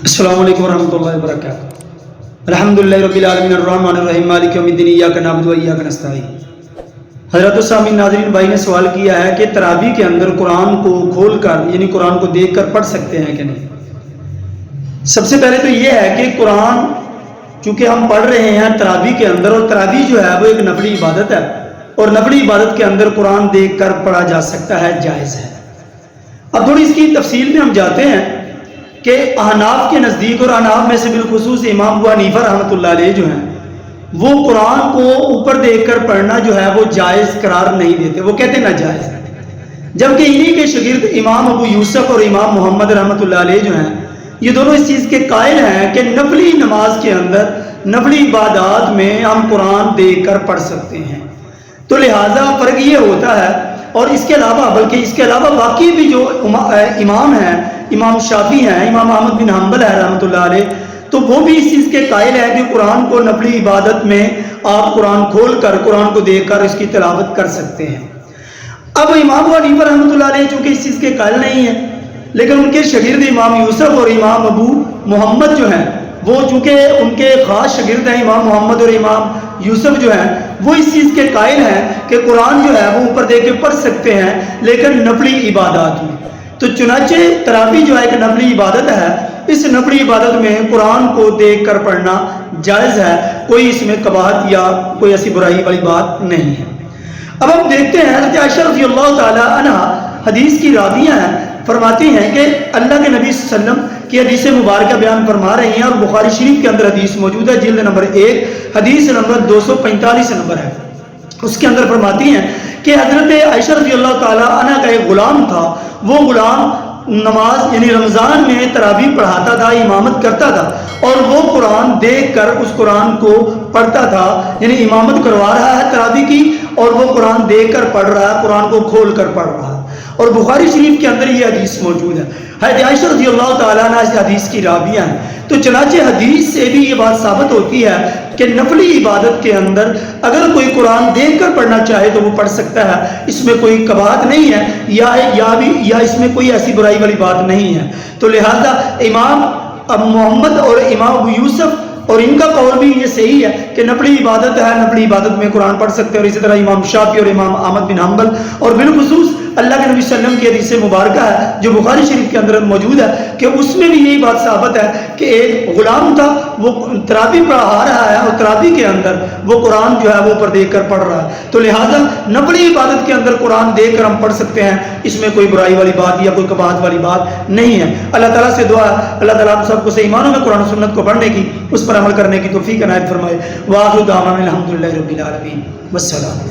السلام علیکم ورحمۃ اللہ وبرکاتہ۔ الحمدللہ رب العالمین الرحمن الرحیم مالک یوم الدین ایاک نعبد و ایاک نستعین۔ حضرت السامعین ناظرین بھائی نے سوال کیا ہے کہ تراویح کے اندر قرآن کو کھول کر یعنی قرآن کو دیکھ کر پڑھ سکتے ہیں کہ نہیں۔ سب سے پہلے تو یہ ہے کہ قرآن چونکہ ہم پڑھ رہے ہیں تراویح کے اندر، اور تراویح جو ہے وہ ایک نفلی عبادت ہے، اور نفلی عبادت کے اندر قرآن دیکھ کر پڑھا جا سکتا ہے، جائز ہے۔ اب تھوڑی اس کی تفصیل میں ہم جاتے ہیں کہ احناف کے نزدیک، اور احناف میں سے بالخصوص امام ابو حنیفہ رحمۃ اللہ علیہ جو ہیں، وہ قرآن کو اوپر دیکھ کر پڑھنا جو ہے وہ جائز قرار نہیں دیتے، وہ کہتے ناجائز ہے۔ جبکہ انہی کے شاگرد امام ابو یوسف اور امام محمد رحمۃ اللہ علیہ جو ہیں، یہ دونوں اس چیز کے قائل ہیں کہ نفلی نماز کے اندر، نفلی عبادات میں ہم قرآن دیکھ کر پڑھ سکتے ہیں۔ تو لہٰذا فرق یہ ہوتا ہے، اور اس کے علاوہ بلکہ اس کے علاوہ باقی بھی جو امام ہیں، امام شافعی ہیں، امام احمد بن حنبل ہے رحمۃ اللہ علیہ، تو وہ بھی اس چیز کے قائل ہیں کہ قرآن کو نفلی عبادت میں آپ قرآن کھول کر قرآن کو دیکھ کر اس کی تلاوت کر سکتے ہیں۔ اب امام ابو حنیفہ رحمۃ اللہ علیہ چونکہ اس چیز کے قائل نہیں ہیں، لیکن ان کے شاگرد امام یوسف اور امام ابو محمد جو ہیں، وہ چونکہ ان کے خاص شاگرد ہیں امام محمد اور امام یوسف جو ہیں، وہ اس چیز کے قائل ہیں کہ قرآن جو ہے وہ اوپر دیکھ کے پڑھ سکتے ہیں لیکن نفلی عبادات میں۔ تو چنانچہ تراویح جو ہے ایک نفلی عبادت ہے، اس نفلی عبادت میں قرآن کو دیکھ کر پڑھنا جائز ہے، کوئی اس میں قباحت یا کوئی ایسی برائی والی بات نہیں ہے۔ اب ہم دیکھتے ہیں حضرت عائشہ رضی اللہ تعالی عنہ حدیث کی راویہ ہیں، فرماتی ہیں کہ اللہ کے نبی صلی اللہ علیہ وسلم کی حدیث مبارکہ بیان فرما رہی ہیں، اور بخاری شریف کے اندر حدیث موجود ہے، جلد نمبر 1 حدیث نمبر 245 نمبر ہے۔ اس کے اندر فرماتی ہیں کہ حضرت عائشہ رضی اللہ تعالی عنہ کا ایک غلام تھا، وہ غلام نماز یعنی رمضان میں تراویح پڑھاتا تھا، امامت کرتا تھا، اور وہ قرآن دیکھ کر اس قرآن کو پڑھتا تھا، یعنی امامت کروا رہا ہے تراویح کی، اور وہ قرآن دیکھ کر پڑھ رہا ہے، قرآن کو کھول کر پڑھ رہا ہے۔ اور بخاری شریف کے اندر یہ حدیث موجود ہے۔ حضرت عائشہ رضی اللہ تعالیٰ عنہ اس حدیث کی راویہ ہیں۔ تو چنانچہ حدیث سے بھی یہ بات ثابت ہوتی ہے کہ نفلی عبادت کے اندر اگر کوئی قرآن دیکھ کر پڑھنا چاہے تو وہ پڑھ سکتا ہے، اس میں کوئی قباحت نہیں ہے، یا اس میں کوئی ایسی برائی والی بات نہیں ہے۔ تو لہذا امام ابو محمد اور امام ابو یوسف اور ان کا قول بھی یہ صحیح ہے کہ نفلی عبادت ہے، نفلی عبادت میں قرآن پڑھ سکتے ہیں، اور اسی طرح امام شافعی اور امام احمد بن حنبل، اور بالخصوص اللہ کے نبی صلی اللہ علیہ وسلم کی حدیث مبارکہ ہے جو بخاری شریف کے اندر موجود ہے، کہ اس میں بھی یہی بات ثابت ہے کہ ایک غلام تھا، وہ تراویح پڑھا رہا ہے، اور تراویح کے اندر وہ قرآن جو ہے وہ اوپر دیکھ کر پڑھ رہا ہے۔ تو لہٰذا نفلی عبادت کے اندر قرآن دیکھ کر ہم پڑھ سکتے ہیں، اس میں کوئی برائی والی بات یا کوئی قباحت والی بات نہیں ہے۔ اللہ تعالیٰ سے دعا ہے اللہ تعالیٰ ہم سب کو صحیح معنوں میں قرآن و سنت کو پڑھنے کی، اس پر عمل کرنے کی توفیق عنایت فرمائے۔ وآخر دعوانا الحمدللہ رب العالمین، والسلام۔